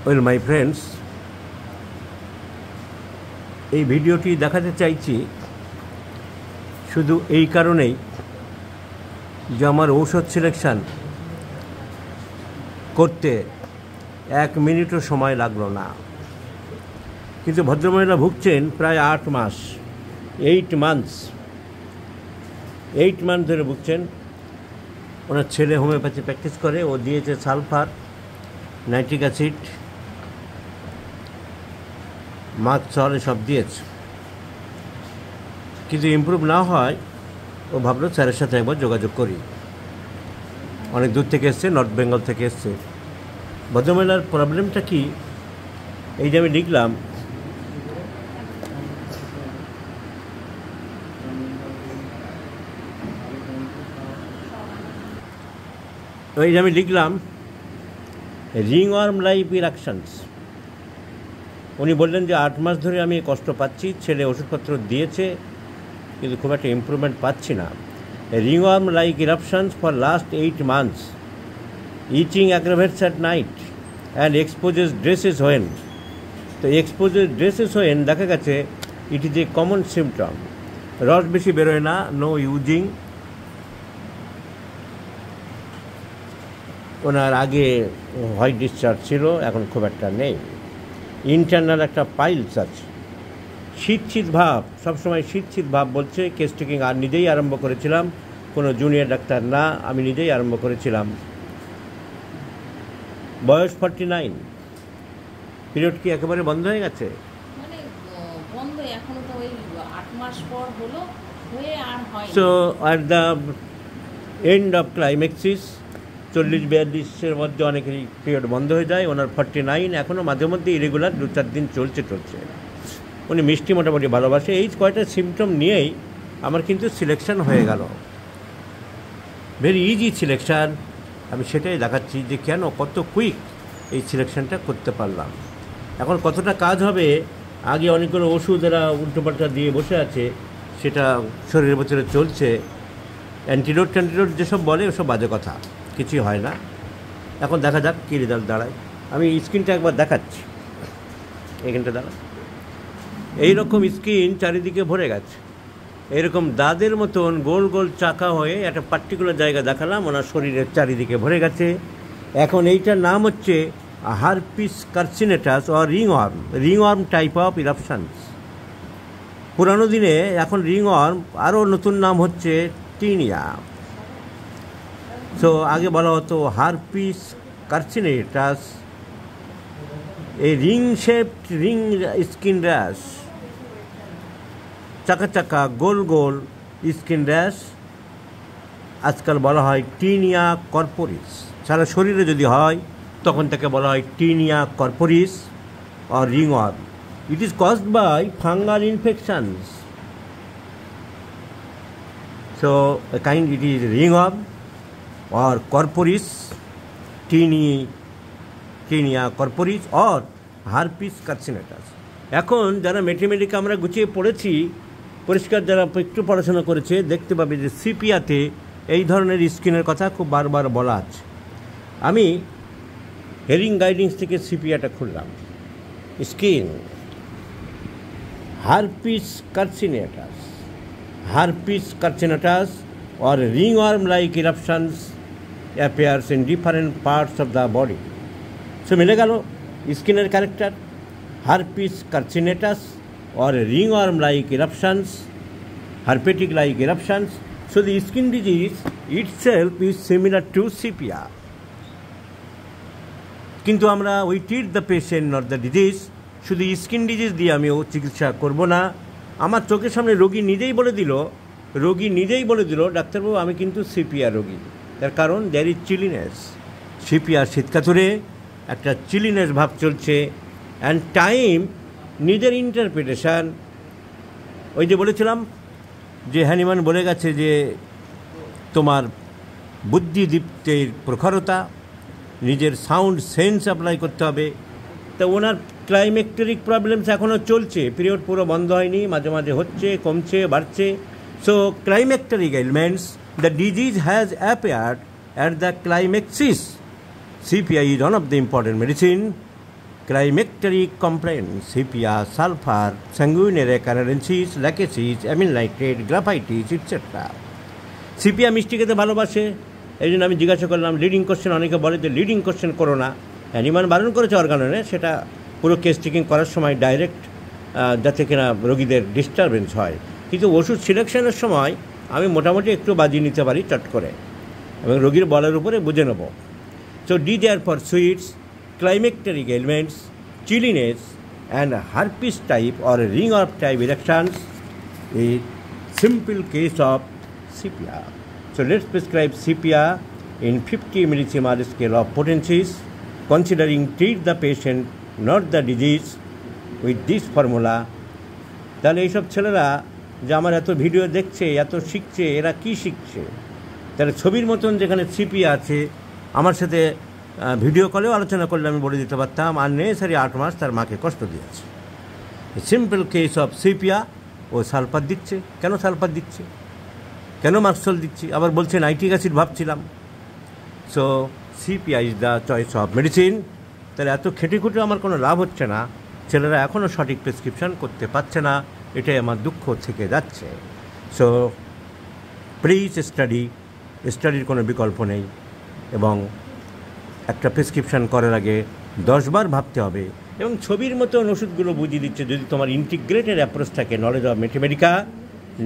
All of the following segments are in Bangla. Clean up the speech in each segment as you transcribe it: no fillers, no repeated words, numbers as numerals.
ওয়েল মাই ফ্রেন্ডস, এই ভিডিওটি দেখাতে চাইছি শুধু এই কারণেই যে আমার ঔষধ সিলেকশান করতে 1 মিনিটও সময় লাগলো না। কিন্তু ভদ্রমহিলা ভুগছেন প্রায় 8 মাস, 8 মান্থস ধরে ভুগছেন। ওনার ছেলে হোমিওপ্যাথি প্র্যাকটিস করে, ও দিয়েছে সালফার, নাইট্রিক অ্যাসিড, মাকসল এসব দিয়েছে, কিন্তু ইমপ্রুভ না হয় ও ভাবলো স্যারের সাথে একবার যোগাযোগ করি। অনেক দূর থেকে এসছে, নর্থ বেঙ্গল থেকে এসছে। ভদ্রমহিলার প্রবলেমটা কি, এই যে আমি লিখলাম, রিংওয়ার্ম লাইক ইরাকশনস। উনি বললেন যে 8 মাস ধরে আমি কষ্ট পাচ্ছি, ছেলে ওষুধপত্র দিয়েছে কিন্তু খুব একটা ইমপ্রুভমেন্ট পাচ্ছি না। Ringworm like eruptions for last 8 months, itching aggravates at night and exposes dresses when. তো এক্সপোজেস ড্রেসেস হোয়েন দেখা গেছে it is a common symptom. রস বেশি বেরোয় না, নো ইউজিং। ওনার আগে হোয়াইট ডিসচার্জ ছিল, এখন খুব একটা নেই। ইন্টারনাল একটা পাইলস আছে, শীত ভাব, সবসময় শীত ভাব বলছে। কেস টেকিং আর নিজেই আরম্ভ করেছিলাম, কোনো জুনিয়র ডাক্তার না, আমি নিজেই আরম্ভ করেছিলাম। বয়স 49। পিরিয়ড কি একেবারে বন্ধ হয়ে গেছে? মানে বন্ধ এখনো তো ওই 8 মাস পর হলো, হয়ে আর হয় না। So at the end of climaxes 40-42-এর মধ্যে অনেকেরই পিরিয়ড বন্ধ হয়ে যায়। ওনার 49, এখনও মাঝে মধ্যে ইরেগুলার 2-4 দিন চলছে। উনি মিষ্টি মোটামুটি ভালোবাসে। এই কয়টা সিমটম নিয়েই আমার কিন্তু সিলেকশন হয়ে গেল, ভেরি ইজি সিলেকশান। আমি সেটাই দেখাচ্ছি যে কেন, কত কুইক এই সিলেকশানটা করতে পারলাম। এখন কতটা কাজ হবে, আগে অনেকগুলো ওষুধ এরা উল্টোপাল্টা দিয়ে বসে আছে, সেটা শরীরের ভেতরে চলছে। অ্যান্টিডোট যেসব বলে ওসব বাজে কথা, কিছুই হয় না। এখন দেখা যাক কী রেজাল্ট দাঁড়ায়। আমি স্ক্রিনটা একবার দেখাচ্ছি, এখানটা দাঁড়া। এইরকম স্কিন চারিদিকে ভরে গেছে, এইরকম দাদের মতন গোল গোল চাকা হয়ে একটা পার্টিকুলার জায়গা দেখালাম, ওনার শরীরের চারিদিকে ভরে গেছে। এখন এইটার নাম হচ্ছে herpes circinatus or ringworm type of eruptions. পুরানো দিনে, এখন রিংওয়ার্ম, আরও নতুন নাম হচ্ছে টিনিয়া। সো আগে বলা হতো হারপিস কার্সিনেটাস, এই ring shaped ring skin rash, চাকা গোল গোল স্কিন র্যাশ, আজকাল বলা হয় টিনিয়া কর্পোরিস। সারা শরীরে যদি হয় তখন তাকে বলা হয় tinea corporis or ringworm. It is caused by fungal infections. So kind it is ringworm or corporis, tinea corporis or herpes circinatus. এখন যারা ম্যাথমেটিক্স আমরা গুছিয়ে পড়েছি, পরিষ্কার যারা একটু পড়াশোনা করেছে, দেখতে পাবে যে সিপিয়াতে এই ধরনের স্কিনের কথা খুব বারবার বলা আছে। আমি হেরিং গাইডেন্স থেকে সিপিয়াটা খুললাম। Skin herpes circinatus or ringworm like eruptions appears in different parts of the body. So মিলে গেল স্কিনের character, herpes circinatus or ringworm like eruptions, herpetic like eruptions. So the skin disease itself is similar to sepia. কিন্তু আমরা we treat the patient not the disease. শুধু স্কিন ডিজিজ দিয়ে আমিও চিকিৎসা করব না। আমার চোখের সামনে রোগী নিজেই বলে দিল ডাক্তারবাবু আমি কিন্তু সিপিয়া রোগী। তার কারণ দ্যার ইজ চিলিনেস। সিপিয়ার শীতকাতুরে একটা চিলিনেস ভাব চলছে। অ্যান্ড টাইম নিজের ইন্টারপ্রিটেশান। ওই যে বলেছিলাম যে হ্যানিম্যান বলে গেছে যে তোমার বুদ্ধিদীপ্তের প্রখরতা, নিজের সাউন্ড সেন্স অ্যাপ্লাই করতে হবে। তা ওনার ক্লাইমেক্টেরিক প্রবলেমস এখনও চলছে, পিরিয়ড পুরো বন্ধ হয়নি, মাঝে মাঝে হচ্ছে, কমছে, বাড়ছে। So climacteric ailments, the disease has appeared at the climaxis. CPI is one of the important medicine climacteric complaints, sepia, sulfur, sanguinary recurrences, lacacies, amyl nitrate, graphitis, etc. Sepia মিষ্টি খেতে ভালোবাসে, এই জন্য আমি জিজ্ঞাসা করলাম লিডিং কোশ্চেন। অনেকে বলে যে লিডিং কোশ্চেন করো না, অ্যানিমান বারণ করেছে অর্গাননে, সেটা পুরো কেস টেকিং করার সময় ডাইরেক্ট, যাতে কিনা রোগীদের ডিস্টারবেন্স হয়। কিন্তু ওষুধ সিলেকশনের সময় আমি মোটামুটি একটু বাজিয়ে নিতে পারি চট করে, এবং রোগীর বলার উপরে বুঝে নেব। So desire for sweets, climacteric ailments, chilliness, and herpes type or ring-off type erections, a simple case of sepia. So let's prescribe sepia in 50 millisiemer scale of potencies, considering treat the patient, not the disease, with this formula. তাহলে এইসব ছেলেরা যে আমার এত ভিডিও দেখছে, এত শিখছে, এরা কি শিখছে? তাহলে ছবির মতন যেখানে সিপিয়া আছে, আমার সাথে ভিডিও কলেও আলোচনা করলে আমি বলে দিতে পারতাম আননেসারি 8 মাস তার মাকে কষ্ট দিয়েছে। Simple case of sepia. ও সালফার দিচ্ছে, কেন সালফার দিচ্ছে, কেন মার্কসল দিচ্ছি, আবার বলছে নাইট্রিক অ্যাসিড ভাবছিলাম। So sepia is the choice of medicine. তাহলে এত খেটে খুঁটে আমার কোনো লাভ হচ্ছে না, ছেলেরা এখনও সঠিক প্রেসক্রিপশন করতে পারছে না, এটাই আমার দুঃখ থেকে যাচ্ছে। সো প্লিজ স্টাডির কোনো বিকল্প নেই, এবং একটা প্রেসক্রিপশান করার আগে 10 বার ভাবতে হবে। এবং ছবির মতন ওষুধগুলো বুঝিয়ে দিচ্ছে যদি তোমার ইন্টিগ্রেটেড অ্যাপ্রোচ থাকে, knowledge of Mathematica,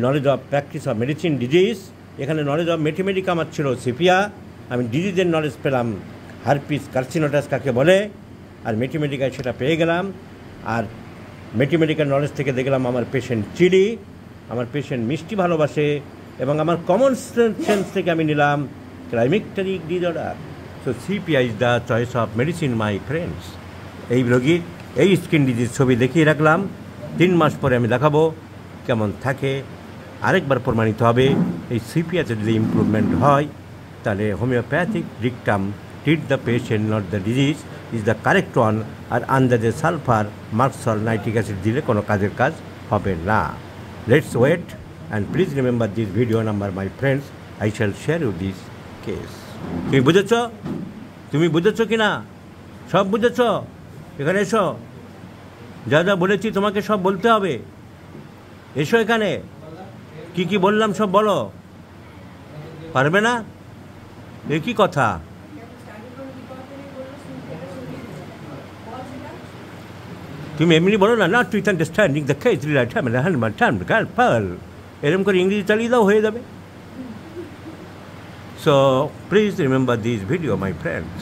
knowledge of practice of medicine, disease. এখানে নলেজ অফ ম্যাথমেটিকা আমার ছিল সিপিয়া, আমি ডিজিজের নলেজ পেলাম হারপিস কার্সিনোটাস কাকে বলে, আর ম্যাথমেটিকায় সেটা পেয়ে গেলাম। আর ম্যাথমেটিক্যাল নলেজ থেকে দেখলাম আমার পেশেন্ট চিলি, আমার পেশেন্ট মিষ্টি ভালোবাসে, এবং আমার কমন সেন্স থেকে আমি নিলাম climacteric disorder. So sepia is the choice of medicine my friends. এই রোগীর এই স্কিন ডিজিজ ছবি দেখিয়ে রাখলাম, 3 মাস পরে আমি দেখাবো কেমন থাকে। আরেকবার প্রমাণিত হবে এই সিপিআইতে যদি ইমপ্রুভমেন্ট হয়, তাহলে homeopathic dictum treat the patient not the disease is the correct one. আর আন্দাজে সালফার, মার্কসল, নাইট্রিক অ্যাসিড দিলে কোনো কাজের কাজ হবে না। Let's wait and please remember this video number my friends, I shall share you this case. তুমি বুঝেছ? তুমি বুঝেছ কি না? সব বুঝেছ? এখানে এসো, যা যা বলেছি তোমাকে সব বলতে হবে। এসো এখানে, কি কি বললাম সব বলো। পারবে না? এ কি কথা? তুমি এমনি বলো না, not with understanding the case এরকম করে ইংরেজি চালিয়ে দাও, হয়ে যাবে। So please remember this video my friends.